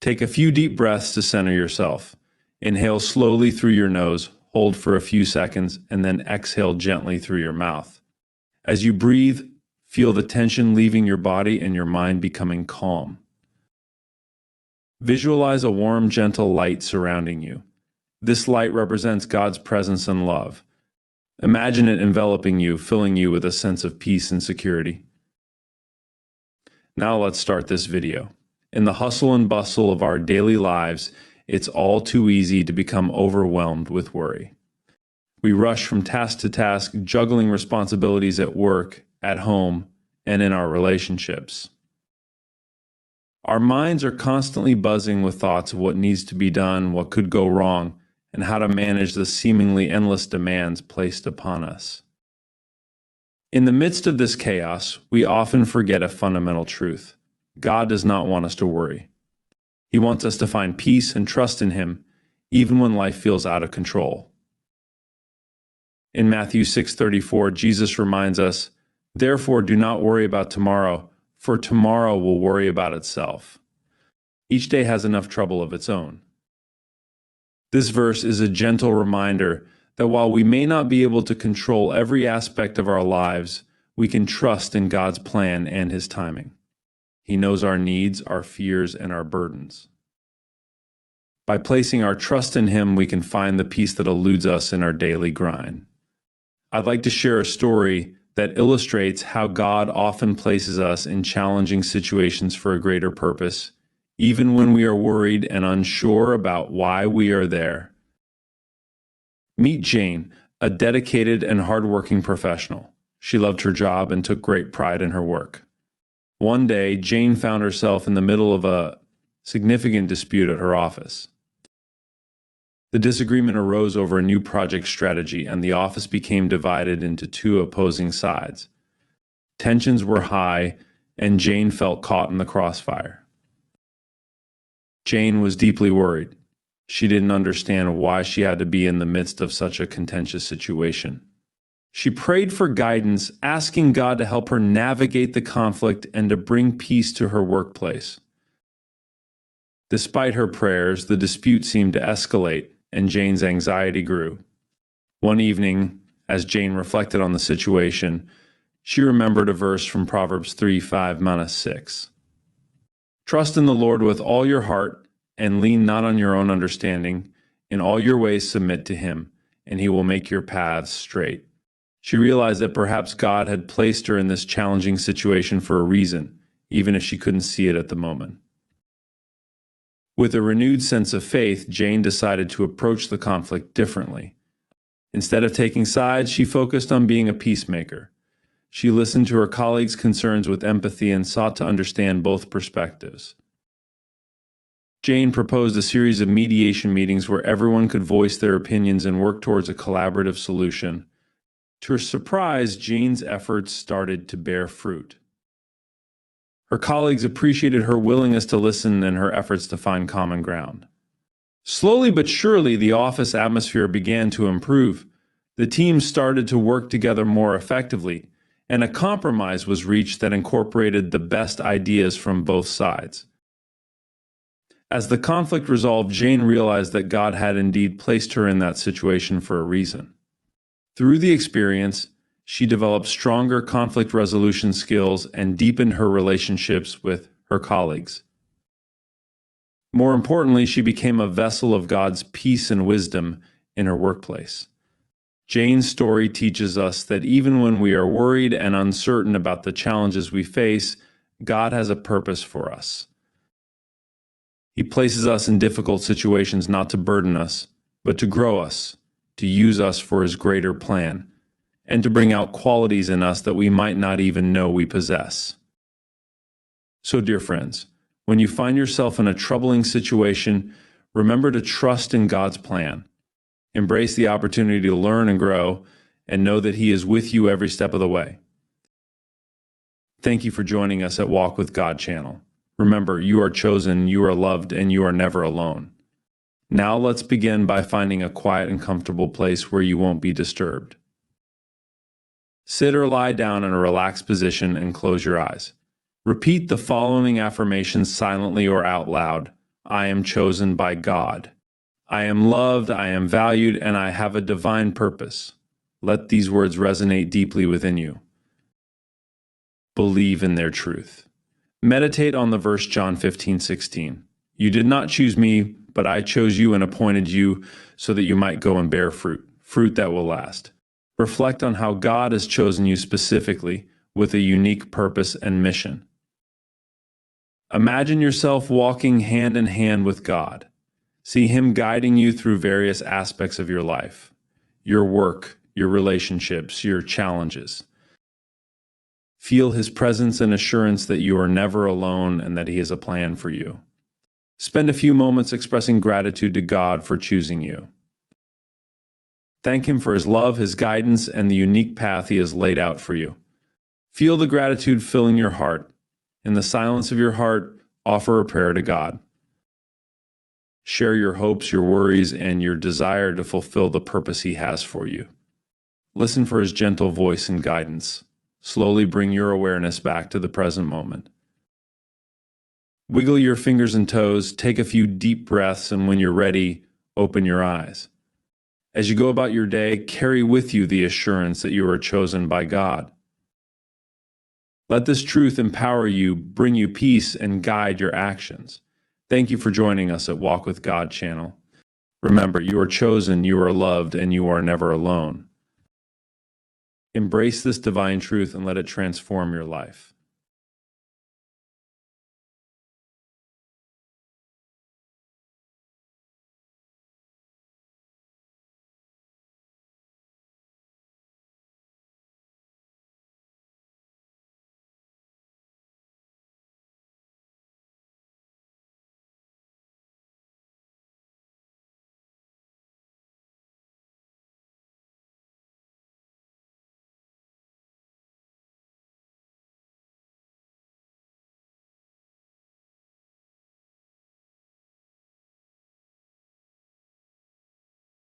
Take a few deep breaths to center yourself. Inhale slowly through your nose, hold for a few seconds, and then exhale gently through your mouth. As you breathe, feel the tension leaving your body and your mind becoming calm. Visualize a warm, gentle light surrounding you. This light represents God's presence and love. Imagine it enveloping you, filling you with a sense of peace and security. Now let's start this video. In the hustle and bustle of our daily lives, it's all too easy to become overwhelmed with worry. We rush from task to task, juggling responsibilities at work, at home, and in our relationships. Our minds are constantly buzzing with thoughts of what needs to be done, what could go wrong, and how to manage the seemingly endless demands placed upon us. In the midst of this chaos, we often forget a fundamental truth. God does not want us to worry. He wants us to find peace and trust in Him, even when life feels out of control. In Matthew 6:34, Jesus reminds us, "Therefore do not worry about tomorrow, for tomorrow will worry about itself." Each day has enough trouble of its own. This verse is a gentle reminder that while we may not be able to control every aspect of our lives, we can trust in God's plan and His timing. He knows our needs, our fears, and our burdens. By placing our trust in Him, we can find the peace that eludes us in our daily grind. I'd like to share a story that illustrates how God often places us in challenging situations for a greater purpose, even when we are worried and unsure about why we are there. Meet Jane, a dedicated and hardworking professional. She loved her job and took great pride in her work. One day, Jane found herself in the middle of a significant dispute at her office. The disagreement arose over a new project strategy, and the office became divided into two opposing sides. Tensions were high, and Jane felt caught in the crossfire. Jane was deeply worried. She didn't understand why she had to be in the midst of such a contentious situation. She prayed for guidance, asking God to help her navigate the conflict and to bring peace to her workplace. Despite her prayers, the dispute seemed to escalate, and Jane's anxiety grew. One evening, as Jane reflected on the situation, she remembered a verse from Proverbs 3:5-6. "Trust in the Lord with all your heart, and lean not on your own understanding. In all your ways submit to Him, and He will make your paths straight." She realized that perhaps God had placed her in this challenging situation for a reason, even if she couldn't see it at the moment. With a renewed sense of faith, Jane decided to approach the conflict differently. Instead of taking sides, she focused on being a peacemaker. She listened to her colleagues' concerns with empathy and sought to understand both perspectives. Jane proposed a series of mediation meetings where everyone could voice their opinions and work towards a collaborative solution. To her surprise, Jane's efforts started to bear fruit. Her colleagues appreciated her willingness to listen and her efforts to find common ground. Slowly but surely, the office atmosphere began to improve. The team started to work together more effectively, and a compromise was reached that incorporated the best ideas from both sides. As the conflict resolved, Jane realized that God had indeed placed her in that situation for a reason. Through the experience, she developed stronger conflict resolution skills and deepened her relationships with her colleagues. More importantly, she became a vessel of God's peace and wisdom in her workplace. Jane's story teaches us that even when we are worried and uncertain about the challenges we face, God has a purpose for us. He places us in difficult situations not to burden us, but to grow us, to use us for His greater plan, and to bring out qualities in us that we might not even know we possess. So, dear friends, when you find yourself in a troubling situation, remember to trust in God's plan. Embrace the opportunity to learn and grow, and know that He is with you every step of the way. Thank you for joining us at Walk with God channel. Remember, you are chosen, you are loved, and you are never alone. Now let's begin by finding a quiet and comfortable place where you won't be disturbed. Sit or lie down in a relaxed position and close your eyes. Repeat the following affirmations silently or out loud, I am chosen by God. I am loved, I am valued, and I have a divine purpose. Let these words resonate deeply within you. Believe in their truth. Meditate on the verse John 15:16. You did not choose me, but I chose you and appointed you so that you might go and bear fruit, fruit that will last. Reflect on how God has chosen you specifically with a unique purpose and mission. Imagine yourself walking hand in hand with God. See Him guiding you through various aspects of your life, your work, your relationships, your challenges. Feel His presence and assurance that you are never alone and that He has a plan for you. Spend a few moments expressing gratitude to God for choosing you. Thank Him for His love, His guidance, and the unique path He has laid out for you. Feel the gratitude filling your heart. In the silence of your heart, offer a prayer to God. Share your hopes, your worries, and your desire to fulfill the purpose He has for you. Listen for His gentle voice and guidance. Slowly bring your awareness back to the present moment. Wiggle your fingers and toes, take a few deep breaths, and when you're ready, open your eyes. As you go about your day, carry with you the assurance that you are chosen by God. Let this truth empower you, bring you peace, and guide your actions. Thank you for joining us at Walk with God channel. Remember, you are chosen, you are loved, and you are never alone. Embrace this divine truth and let it transform your life.